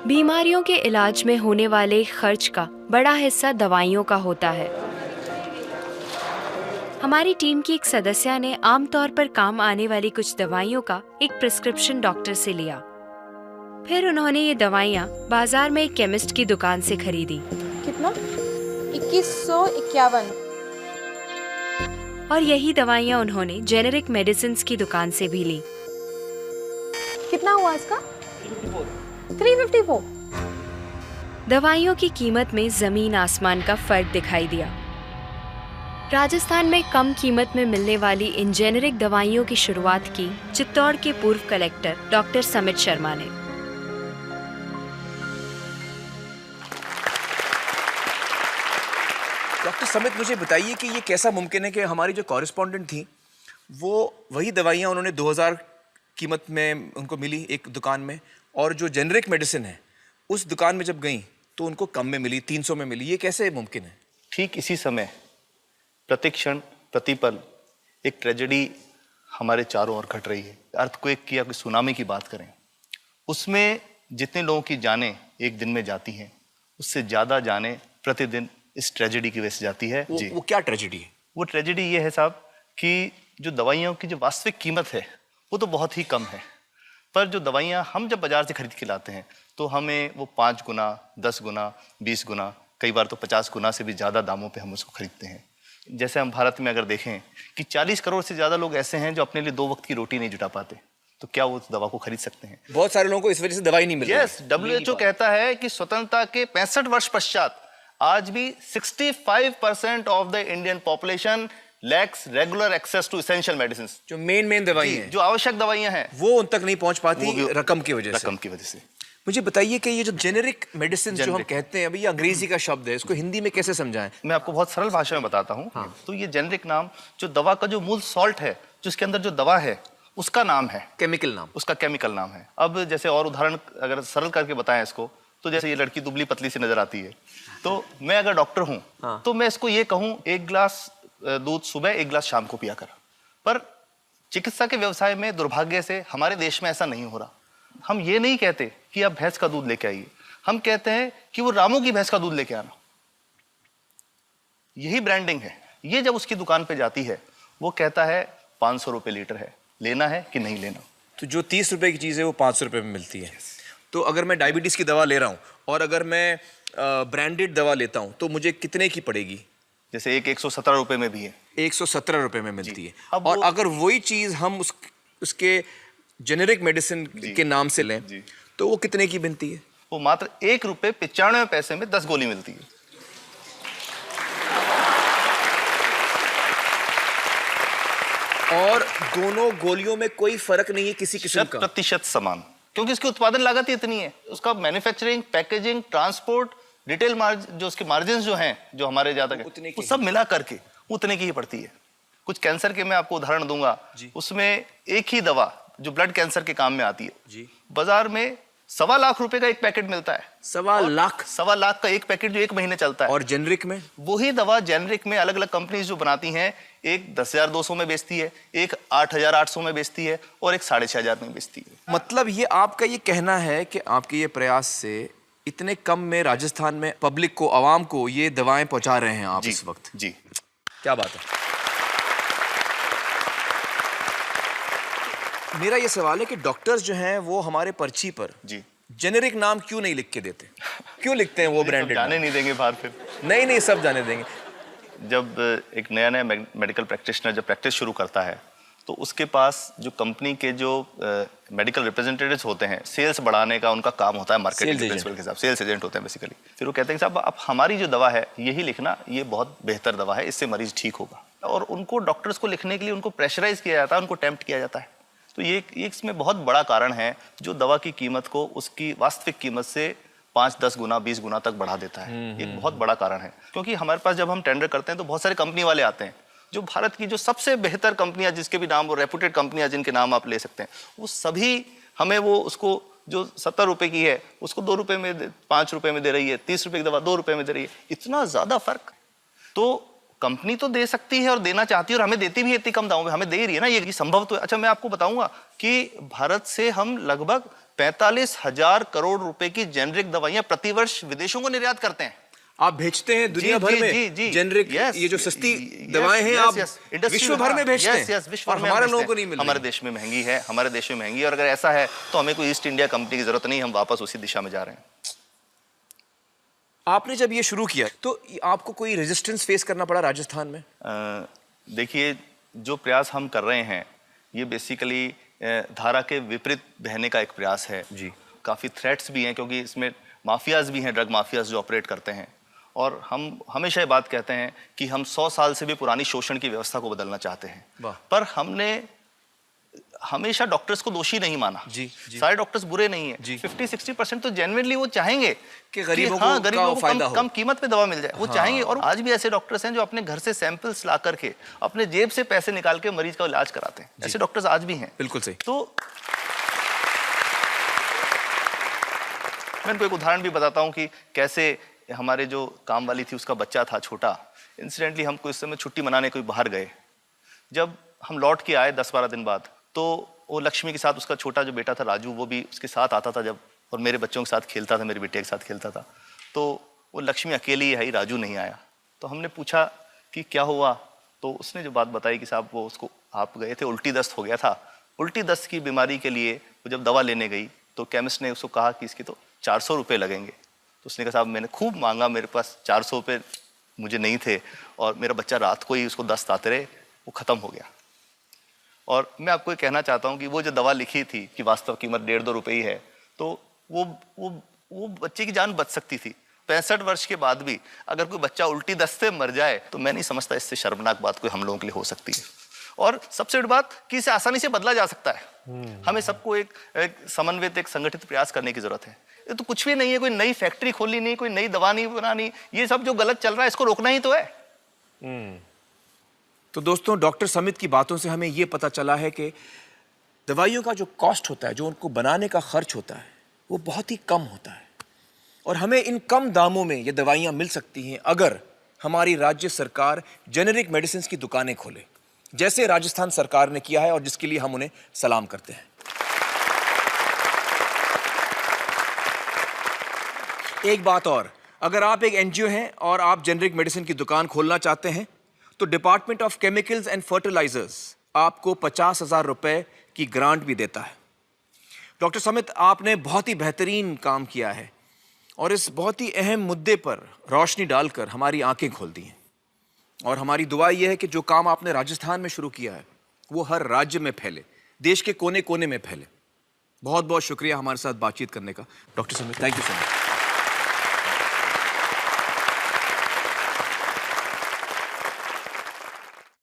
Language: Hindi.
बीमारियों के इलाज में होने वाले खर्च का बड़ा हिस्सा दवाइयों का होता है। हमारी टीम की एक सदस्य ने आमतौर पर काम आने वाली कुछ दवाइयों का एक प्रिस्क्रिप्शन डॉक्टर से लिया। फिर उन्होंने ये दवाइयाँ बाजार में एक केमिस्ट की दुकान से खरीदी। कितना? 2151। और यही दवाइयाँ उन्होंने जेनेरिक मेडिसिन्स की दुकान से भी ली। कितना हुआ इसका? 354। दवाइयों की कीमत में जमीन आसमान का फर्क दिखाई दिया। राजस्थान में कम कीमत में मिलने वाली इन जेनेरिक दवाइयों की शुरुआत की चित्तौड़ के पूर्व कलेक्टर डॉक्टर समित शर्मा ने। डॉक्टर समित, मुझे बताइए कि ये कैसा मुमकिन है कि हमारी जो कॉरेस्पॉन्डेंट थी वो वही दवाइयाँ उन्होंने 2000 कीमत में उनको मिली एक दुकान में, और जो जेनरिक मेडिसिन है उस दुकान में जब गई तो उनको कम में मिली, 300 में मिली। ये कैसे मुमकिन है? ठीक इसी समय प्रतिक्षण प्रतिपल एक ट्रेजेडी हमारे चारों ओर घट रही है। अर्थक्वेक की या कोई सुनामी की बात करें, उसमें जितने लोगों की जानें एक दिन में जाती हैं, उससे ज़्यादा जानें प्रतिदिन इस ट्रेजेडी की वजह से जाती है। वो क्या ट्रेजेडी है? वो ट्रेजेडी ये है साहब कि जो दवाइयों की जो वास्तविक कीमत है वो तो बहुत ही कम है, पर जो दवाइयाँ हम जब बाजार से खरीद के लाते हैं तो हमें वो 5 गुना, 10 गुना, 20 गुना, कई बार तो 50 गुना से भी ज़्यादा दामों पे हम उसको खरीदते हैं। जैसे हम भारत में अगर देखें कि 40 करोड़ से ज़्यादा लोग ऐसे हैं जो अपने लिए 2 वक्त की रोटी नहीं जुटा पाते, तो क्या वो उस दवा को खरीद सकते हैं? बहुत सारे लोगों को इस वजह से दवाई नहीं मिल रही। यस, WHO कहता है कि स्वतंत्रता के 65 वर्ष पश्चात आज भी 65% of the Indian population lacks regular access to essential medicine. जो मेन दवाई हैं, जो आवश्यक दवाइयां हैं, वो उन तक नहीं पहुंच पाती रकम की वजह से। मुझे बताइए कि ये जो जेनेरिक मेडिसिन जो हम कहते हैं, अभी ये अंग्रेजी का शब्द है, इसको हिंदी में कैसे समझाएं? मैं आपको बहुत सरल भाषा में बताता हूँ। तो ये जेनेरिक नाम जो दवा का जो मूल सॉल्ट है, जो इसके अंदर जो दवा है उसका नाम है, केमिकल नाम, उसका केमिकल नाम है। अब जैसे और उदाहरण अगर सरल करके बताएं इसको, तो जैसे ये लड़की दुबली पतली सी नजर आती है, तो मैं अगर डॉक्टर हूं तो मैं इसको ये कहूं 1 गिलास दूध सुबह, 1 गिलास शाम को पिया कर। पर चिकित्सा के व्यवसाय में दुर्भाग्य से हमारे देश में ऐसा नहीं हो रहा। हम ये नहीं कहते कि आप भैंस का दूध लेके आइए, हम कहते हैं कि वो रामू की भैंस का दूध लेके आना। यही ब्रांडिंग है। ये जब उसकी दुकान पे जाती है वो कहता है 500 रुपये लीटर है, लेना है कि नहीं लेना। तो जो 30 रुपए की चीज़ है वो 500 रुपये में मिलती है। तो अगर मैं डायबिटीज़ की दवा ले रहा हूँ और अगर मैं ब्रांडेड दवा लेता हूँ तो मुझे कितने की पड़ेगी? जैसे एक 117 रुपये में भी है, 117 रुपये में मिलती है। और अगर वही चीज़ हम उसके जेनेरिक मेडिसिन के नाम से लें तो वो कितने की बनती है? वो मात्र 1 रुपये 95 पैसे में 10 गोली मिलती है। और दोनों गोलियों में कोई फर्क नहीं है किसी किस्म का? 100% समान, क्योंकि इसकी उत्पादन लागत ही इतनी है। उसका manufacturing, packaging, transport, retail margin, जो उसके मार्जिन जो हैं, जो हमारे ज्यादा वो सब मिला करके उतने की ही पड़ती है। कुछ कैंसर के मैं आपको उदाहरण दूंगा, उसमें एक ही दवा जो ब्लड कैंसर के काम में आती है, बाजार में 1.25 लाख रुपए का एक पैकेट मिलता है। 1.25 लाख का एक पैकेट जो 1 महीने चलता है। और जेनरिक में वही दवा जेनरिक में अलग अलग कंपनीज जो बनाती हैं, एक 10,200 में बेचती है, एक 8,800 में बेचती है और एक 6,500 में बेचती है। मतलब ये आपका ये कहना है कि आपके ये प्रयास से इतने कम में राजस्थान में पब्लिक को, आवाम को ये दवाएं पहुंचा रहे हैं आप इस वक्त? जी, क्या बात है। मेरा ये सवाल है कि डॉक्टर्स जो हैं वो हमारे पर्ची पर जेनेरिक नाम क्यों नहीं लिख के देते? क्यों लिखते हैं वो ब्रांडेड? जाने नहीं देंगे बाहर फिर? नहीं, सब जाने देंगे। जब एक नया मेडिकल प्रैक्टिशनर जब प्रैक्टिस शुरू करता है तो उसके पास जो कंपनी के जो मेडिकल रिप्रेजेंटेटिव्स होते हैं, सेल्स बढ़ाने का उनका काम होता है, मार्केटिंग प्रिंसिपल के हिसाब से सेल्स एजेंट होते हैं बेसिकली। फिर वो कहते हैं साहब आप हमारी जो दवा है यही लिखना, ये बहुत बेहतर दवा है, इससे मरीज ठीक होगा। और उनको डॉक्टर्स को लिखने के लिए उनको प्रेशराइज किया जाता है, उनको टेम्प्ट किया जाता है। तो ये इसमें बहुत बड़ा कारण है जो दवा की कीमत को उसकी वास्तविक कीमत से 5-10 गुना 20 गुना तक बढ़ा देता है। एक बहुत बड़ा कारण है, क्योंकि हमारे पास जब हम टेंडर करते हैं तो बहुत सारे कंपनी वाले आते हैं, जो भारत की जो सबसे बेहतर कंपनियां, जिसके भी नाम वो रेपुटेड कंपनियां जिनके नाम आप ले सकते हैं, वो सभी हमें वो उसको जो 70 रुपए की है उसको 2 रुपए में 5 रुपए में दे रही है, 30 रुपए की दवा 2 रुपए में दे रही है। इतना ज्यादा फर्क। तो कंपनी तो दे सकती है और देना चाहती है और हमें देती भी है इतनी कम दामों में, हमें दे रही है ना, ये संभव तो है। अच्छा, मैं आपको बताऊंगा कि भारत से हम लगभग 45,000 करोड़ रुपए की जेनरिक दवाइयां प्रतिवर्ष विदेशों को निर्यात करते हैं। आप भेजते हैं दुनिया भर में जेनरिक, ये जो सस्ती दवाएं हैं आप विश्व भर में भेजते हैं, और हमारे लोगों को नहीं मिल रही। हमारे देश में महंगी है, हमारे देश में महंगी है, और अगर ऐसा है तो हमें कोई ईस्ट इंडिया कंपनी की जरूरत नहीं, हम वापस उसी दिशा में जा रहे हैं। आपने जब ये शुरू किया तो आपको कोई रेजिस्टेंस फेस करना पड़ा राजस्थान में? देखिए, जो प्रयास हम कर रहे हैं ये बेसिकली धारा के विपरीत बहने का एक प्रयास है जी। काफ़ी थ्रेट्स भी हैं, क्योंकि इसमें माफियाज भी हैं, ड्रग माफियाज जो ऑपरेट करते हैं, और हम हमेशा ये बात कहते हैं कि हम 100 साल से भी पुरानी शोषण की व्यवस्था को बदलना चाहते हैं, पर हमने हमेशा डॉक्टर्स को दोषी नहीं माना। जी। सारे डॉक्टर्स बुरे नहीं है, 50-60% तो जेन्युइनली वो चाहेंगे कि गरीबों को कम कीमत पे दवा मिल जाए, वो चाहेंगे। और आज भी ऐसे डॉक्टर्स हैं जो अपने घर से सैंपल्स ला करके अपने जेब से पैसे निकाल के मरीज का इलाज कराते हैं, ऐसे डॉक्टर्स आज भी हैं। बिल्कुल सही। तो मैं इनको एक उदाहरण भी बताता हूँ कि कैसे हमारे जो काम वाली थी उसका बच्चा था छोटा, इंसिडेंटली हम कोई समय छुट्टी मनाने कोई बाहर गए, जब हम लौट के आए 10-12 दिन बाद, तो वो लक्ष्मी के साथ उसका छोटा जो बेटा था राजू, वो भी उसके साथ आता था जब, और मेरे बच्चों के साथ खेलता था, मेरे बेटे के साथ खेलता था। तो वो लक्ष्मी अकेली ही आई, राजू नहीं आया। तो हमने पूछा कि क्या हुआ, तो उसने जो बात बताई कि साहब वो उसको, आप गए थे, उल्टी दस्त हो गया था। उल्टी दस्त की बीमारी के लिए वो जब दवा लेने गई तो केमिस्ट ने उसको कहा कि इसके तो 400 रुपये लगेंगे। तो उसने कहा साहब मैंने खूब मांगा, मेरे पास 400 रुपये मुझे नहीं थे, और मेरा बच्चा रात को ही उसको दस्त आते रहे, वो ख़त्म हो गया। और मैं आपको ये कहना चाहता हूँ कि वो जो दवा लिखी थी कि वास्तव कीमत 1.5-2 रुपये ही है, तो वो बच्चे की जान बच सकती थी। 65 वर्ष के बाद भी अगर कोई बच्चा उल्टी दस्त से मर जाए तो मैं नहीं समझता इससे शर्मनाक बात कोई हम लोगों के लिए हो सकती है। और सबसे बड़ी बात कि इसे आसानी से बदला जा सकता है। हमें सबको एक समन्वित, एक संगठित प्रयास करने की जरूरत है। ये तो कुछ भी नहीं है, कोई नई फैक्ट्री खोलनी नहीं, कोई नई दवा नहीं बनानी, ये सब जो गलत चल रहा है इसको रोकना ही तो है। तो दोस्तों, डॉक्टर समित की बातों से हमें यह पता चला है कि दवाइयों का जो कॉस्ट होता है, जो उनको बनाने का खर्च होता है, वो बहुत ही कम होता है, और हमें इन कम दामों में ये दवाइयाँ मिल सकती हैं अगर हमारी राज्य सरकार जेनेरिक मेडिसिन की दुकानें खोले, जैसे राजस्थान सरकार ने किया है, और जिसके लिए हम उन्हें सलाम करते हैं। एक बात और, अगर आप एक एनजीओ हैं और आप जेनेरिक मेडिसिन की दुकान खोलना चाहते हैं तो department of chemicals and fertilisers आपको 50,000 रुपए की ग्रांट भी देता है। डॉक्टर समित, आपने बहुत ही बेहतरीन काम किया है और इस बहुत ही अहम मुद्दे पर रोशनी डालकर हमारी आंखें खोल दी हैं, और हमारी दुआ यह है कि जो काम आपने राजस्थान में शुरू किया है वो हर राज्य में फैले, देश के कोने कोने में फैले। बहुत बहुत शुक्रिया हमारे साथ बातचीत करने का doctor Samit, thank you so much.